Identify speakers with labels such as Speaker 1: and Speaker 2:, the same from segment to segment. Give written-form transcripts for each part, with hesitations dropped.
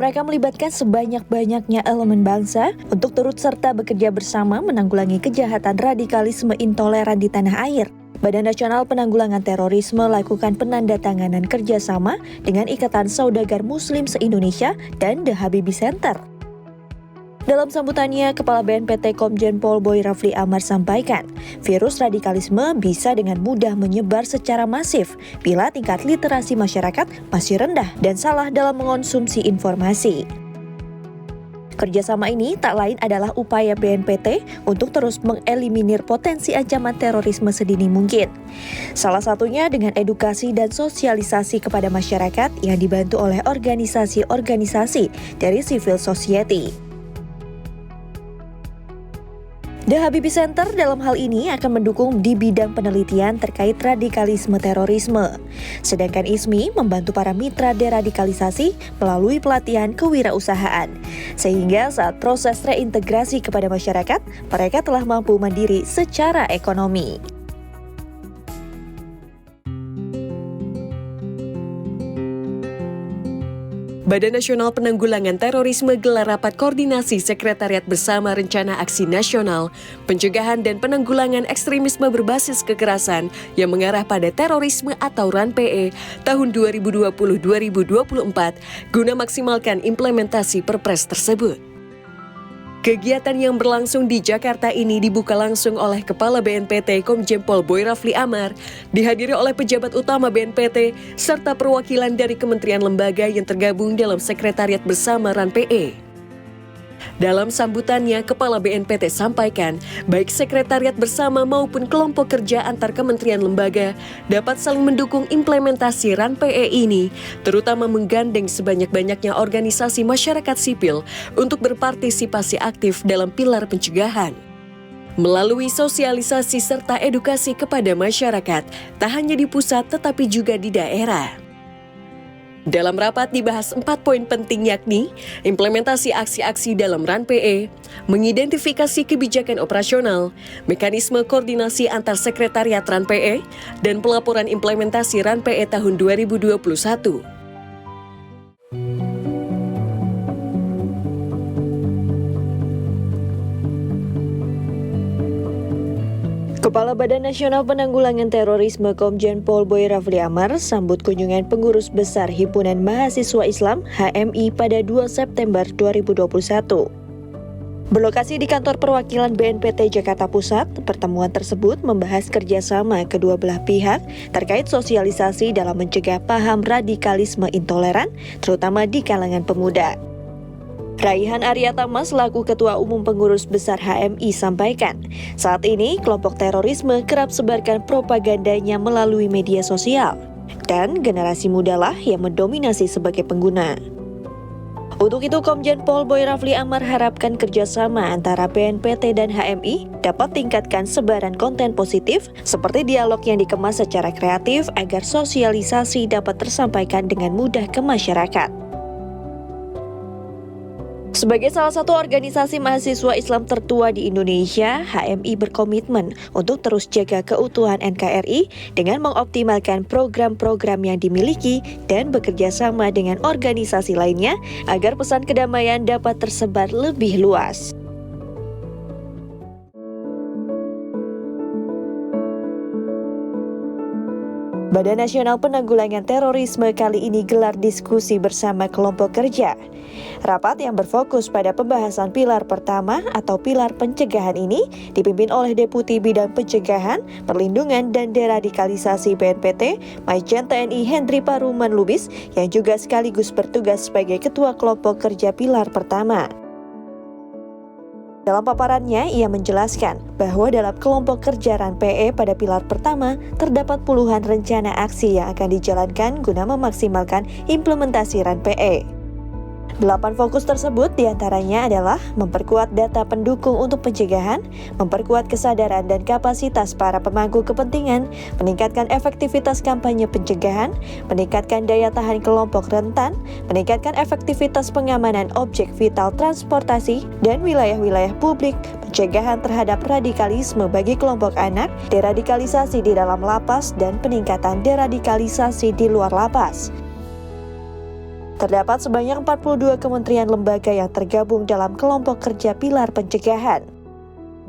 Speaker 1: mereka melibatkan sebanyak-banyaknya elemen bangsa untuk turut serta bekerja bersama menanggulangi kejahatan radikalisme intoleran di tanah air. Badan Nasional Penanggulangan Terorisme lakukan penandatanganan kerjasama dengan Ikatan Saudagar Muslim se-Indonesia dan The Habibie Center. Dalam sambutannya, Kepala BNPT Komjen Pol Boy Rafli Amar sampaikan, virus radikalisme bisa dengan mudah menyebar secara masif bila tingkat literasi masyarakat masih rendah dan salah dalam mengonsumsi informasi. Kerjasama ini tak lain adalah upaya BNPT untuk terus mengeliminir potensi ancaman terorisme sedini mungkin. Salah satunya dengan edukasi dan sosialisasi kepada masyarakat yang dibantu oleh organisasi-organisasi dari civil society. The Habibie Center dalam hal ini akan mendukung di bidang penelitian terkait radikalisme terorisme. Sedangkan ISMI membantu para mitra deradikalisasi melalui pelatihan kewirausahaan. Sehingga saat proses reintegrasi kepada masyarakat, mereka telah mampu mandiri secara ekonomi.
Speaker 2: Badan Nasional Penanggulangan Terorisme gelar rapat koordinasi Sekretariat Bersama Rencana Aksi Nasional, Pencegahan dan Penanggulangan Ekstremisme Berbasis Kekerasan yang mengarah pada terorisme atau RAN-PE tahun 2020-2024 guna maksimalkan implementasi Perpres tersebut. Kegiatan yang berlangsung di Jakarta ini dibuka langsung oleh Kepala BNPT Komjen Pol Boy Rafli Amar, dihadiri oleh pejabat utama BNPT, serta perwakilan dari kementerian lembaga yang tergabung dalam Sekretariat Bersama RAN-PE. Dalam sambutannya, Kepala BNPT sampaikan, baik Sekretariat Bersama maupun kelompok kerja antar kementerian lembaga dapat saling mendukung implementasi RAN-PE ini, terutama menggandeng sebanyak-banyaknya organisasi masyarakat sipil untuk berpartisipasi aktif dalam pilar pencegahan. Melalui sosialisasi serta edukasi kepada masyarakat, tak hanya di pusat tetapi juga di daerah. Dalam rapat dibahas 4 poin penting yakni implementasi aksi-aksi dalam RAN-PE, mengidentifikasi kebijakan operasional, mekanisme koordinasi antar sekretariat RAN-PE, dan pelaporan implementasi RAN-PE tahun 2021.
Speaker 1: Kepala Badan Nasional Penanggulangan Terorisme Komjen Pol Boy Rafli Amar sambut kunjungan Pengurus Besar Himpunan Mahasiswa Islam HMI pada 2 September 2021. Berlokasi di kantor perwakilan BNPT Jakarta Pusat, pertemuan tersebut membahas kerjasama kedua belah pihak terkait sosialisasi dalam mencegah paham radikalisme intoleran, terutama di kalangan pemuda. Raihan Aryatama selaku Ketua Umum Pengurus Besar HMI sampaikan, saat ini kelompok terorisme kerap sebarkan propagandanya melalui media sosial, dan generasi mudalah yang mendominasi sebagai pengguna. Untuk itu, Komjen Pol Boy Rafli Amar harapkan kerjasama antara BNPT dan HMI dapat tingkatkan sebaran konten positif seperti dialog yang dikemas secara kreatif agar sosialisasi dapat tersampaikan dengan mudah ke masyarakat. Sebagai salah satu organisasi mahasiswa Islam tertua di Indonesia, HMI berkomitmen untuk terus jaga keutuhan NKRI dengan mengoptimalkan program-program yang dimiliki dan bekerja sama dengan organisasi lainnya agar pesan kedamaian dapat tersebar lebih luas. Badan Nasional Penanggulangan Terorisme kali ini gelar diskusi bersama kelompok kerja. Rapat yang berfokus pada pembahasan pilar pertama atau pilar pencegahan ini dipimpin oleh Deputi Bidang Pencegahan, Perlindungan dan Deradikalisasi BNPT, Majen TNI Hendri Paruman Lubis, yang juga sekaligus bertugas sebagai Ketua Kelompok Kerja Pilar Pertama. Dalam paparannya, ia menjelaskan bahwa dalam kelompok kerja RAN-PE pada pilar pertama, terdapat puluhan rencana aksi yang akan dijalankan guna memaksimalkan implementasi RAN-PE. 8 fokus tersebut diantaranya adalah memperkuat data pendukung untuk pencegahan, memperkuat kesadaran dan kapasitas para pemangku kepentingan, meningkatkan efektivitas kampanye pencegahan, meningkatkan daya tahan kelompok rentan, meningkatkan efektivitas pengamanan objek vital transportasi dan wilayah-wilayah publik, pencegahan terhadap radikalisme bagi kelompok anak, deradikalisasi di dalam lapas, dan peningkatan deradikalisasi di luar lapas. Terdapat sebanyak 42 kementerian lembaga yang tergabung dalam kelompok kerja pilar pencegahan.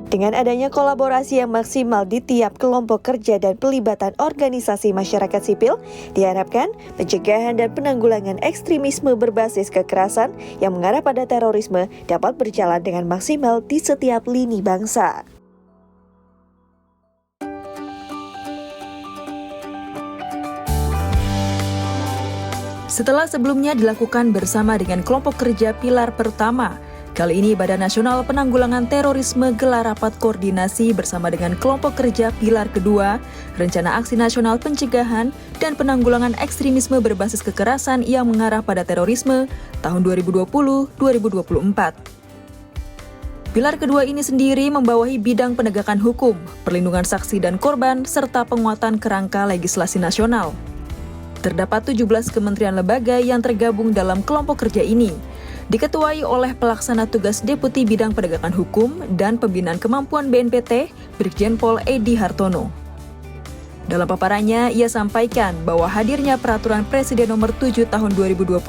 Speaker 1: Dengan adanya kolaborasi yang maksimal di tiap kelompok kerja dan pelibatan organisasi masyarakat sipil, diharapkan pencegahan dan penanggulangan ekstremisme berbasis kekerasan yang mengarah pada terorisme dapat berjalan dengan maksimal di setiap lini bangsa.
Speaker 3: Setelah sebelumnya dilakukan bersama dengan kelompok kerja pilar pertama, kali ini Badan Nasional Penanggulangan Terorisme gelar rapat koordinasi bersama dengan kelompok kerja pilar kedua, Rencana Aksi Nasional Pencegahan dan Penanggulangan Ekstremisme Berbasis Kekerasan yang mengarah pada terorisme tahun 2020-2024. Pilar kedua ini sendiri membawahi bidang penegakan hukum, perlindungan saksi dan korban, serta penguatan kerangka legislasi nasional. Terdapat 17 kementerian lembaga yang tergabung dalam kelompok kerja ini, diketuai oleh Pelaksana Tugas Deputi Bidang Penegakan Hukum dan Pembinaan Kemampuan BNPT, Brigjen Pol Edi Hartono. Dalam paparannya, ia sampaikan bahwa hadirnya Peraturan Presiden Nomor 7 Tahun 2021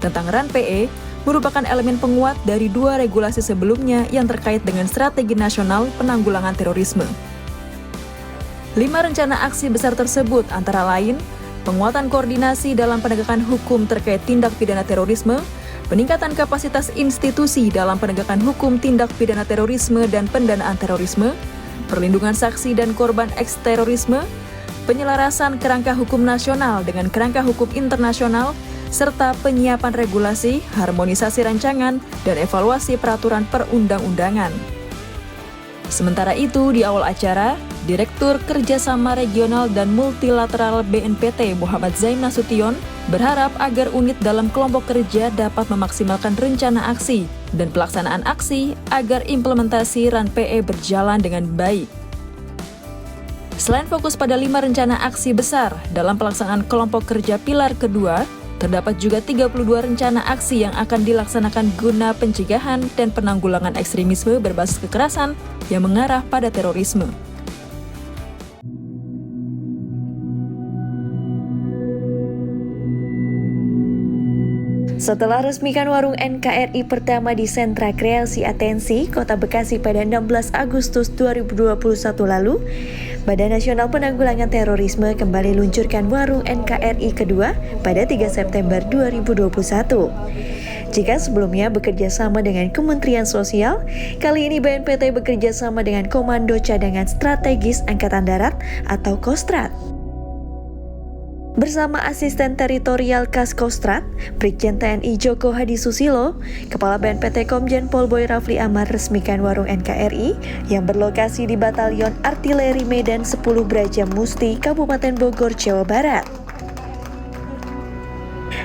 Speaker 3: tentang RAN-PE merupakan elemen penguat dari dua regulasi sebelumnya yang terkait dengan Strategi Nasional Penanggulangan Terorisme. 5 rencana aksi besar tersebut antara lain penguatan koordinasi dalam penegakan hukum terkait tindak pidana terorisme, peningkatan kapasitas institusi dalam penegakan hukum tindak pidana terorisme dan pendanaan terorisme, perlindungan saksi dan korban eks-terorisme, penyelarasan kerangka hukum nasional dengan kerangka hukum internasional, serta penyiapan regulasi, harmonisasi rancangan, dan evaluasi peraturan perundang-undangan. Sementara itu, di awal acara, Direktur Kerjasama Regional dan Multilateral BNPT Muhammad Zaim Nasution berharap agar unit dalam kelompok kerja dapat memaksimalkan rencana aksi dan pelaksanaan aksi agar implementasi RAN-PE berjalan dengan baik. Selain fokus pada 5 rencana aksi besar dalam pelaksanaan kelompok kerja pilar kedua, terdapat juga 32 rencana aksi yang akan dilaksanakan guna pencegahan dan penanggulangan ekstremisme berbasis kekerasan yang mengarah pada terorisme.
Speaker 1: Setelah resmikan warung NKRI pertama di Sentra Kreasi Atensi, Kota Bekasi pada 16 Agustus 2021 lalu, Badan Nasional Penanggulangan Terorisme kembali luncurkan warung NKRI kedua pada 3 September 2021. Jika sebelumnya bekerja sama dengan Kementerian Sosial, kali ini BNPT bekerja sama dengan Komando Cadangan Strategis Angkatan Darat atau Kostrat. Bersama Asisten Teritorial Kas Kostrat, Brigjen TNI Joko Hadi Susilo, Kepala BNPT Komjen Pol Boy Rafli Amar resmikan warung NKRI yang berlokasi di Batalion Artileri Medan 10 Braja Musti, Kabupaten Bogor, Jawa Barat.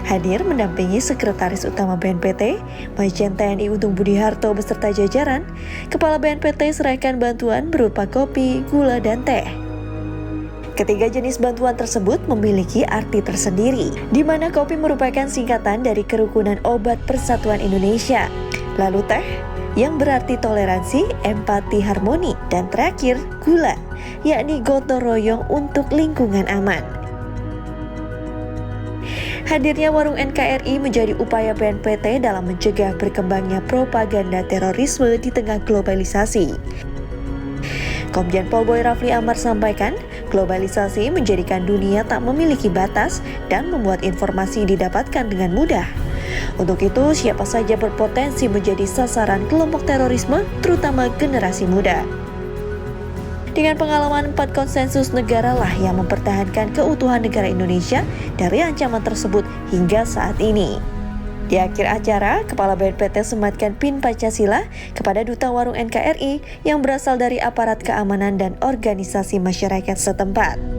Speaker 1: Hadir mendampingi Sekretaris Utama BNPT, Majen TNI Untung Budi Harto beserta jajaran, Kepala BNPT serahkan bantuan berupa kopi, gula, dan teh. Ketiga jenis bantuan tersebut memiliki arti tersendiri, di mana kopi merupakan singkatan dari Kerukunan Obat Persatuan Indonesia, lalu teh yang berarti toleransi, empati, harmoni, dan terakhir gula, yakni gotong royong untuk lingkungan aman. Hadirnya warung NKRI menjadi upaya BNPT dalam mencegah berkembangnya propaganda terorisme di tengah globalisasi. Komjen Pol Boy Rafli Amar sampaikan, globalisasi menjadikan dunia tak memiliki batas dan membuat informasi didapatkan dengan mudah. Untuk itu, siapa saja berpotensi menjadi sasaran kelompok terorisme, terutama generasi muda. Dengan pengalaman 4 konsensus negara lah yang mempertahankan keutuhan negara Indonesia dari ancaman tersebut hingga saat ini. Di akhir acara, Kepala BNPT sematkan PIN Pancasila kepada Duta Warung NKRI yang berasal dari aparat keamanan dan organisasi masyarakat setempat.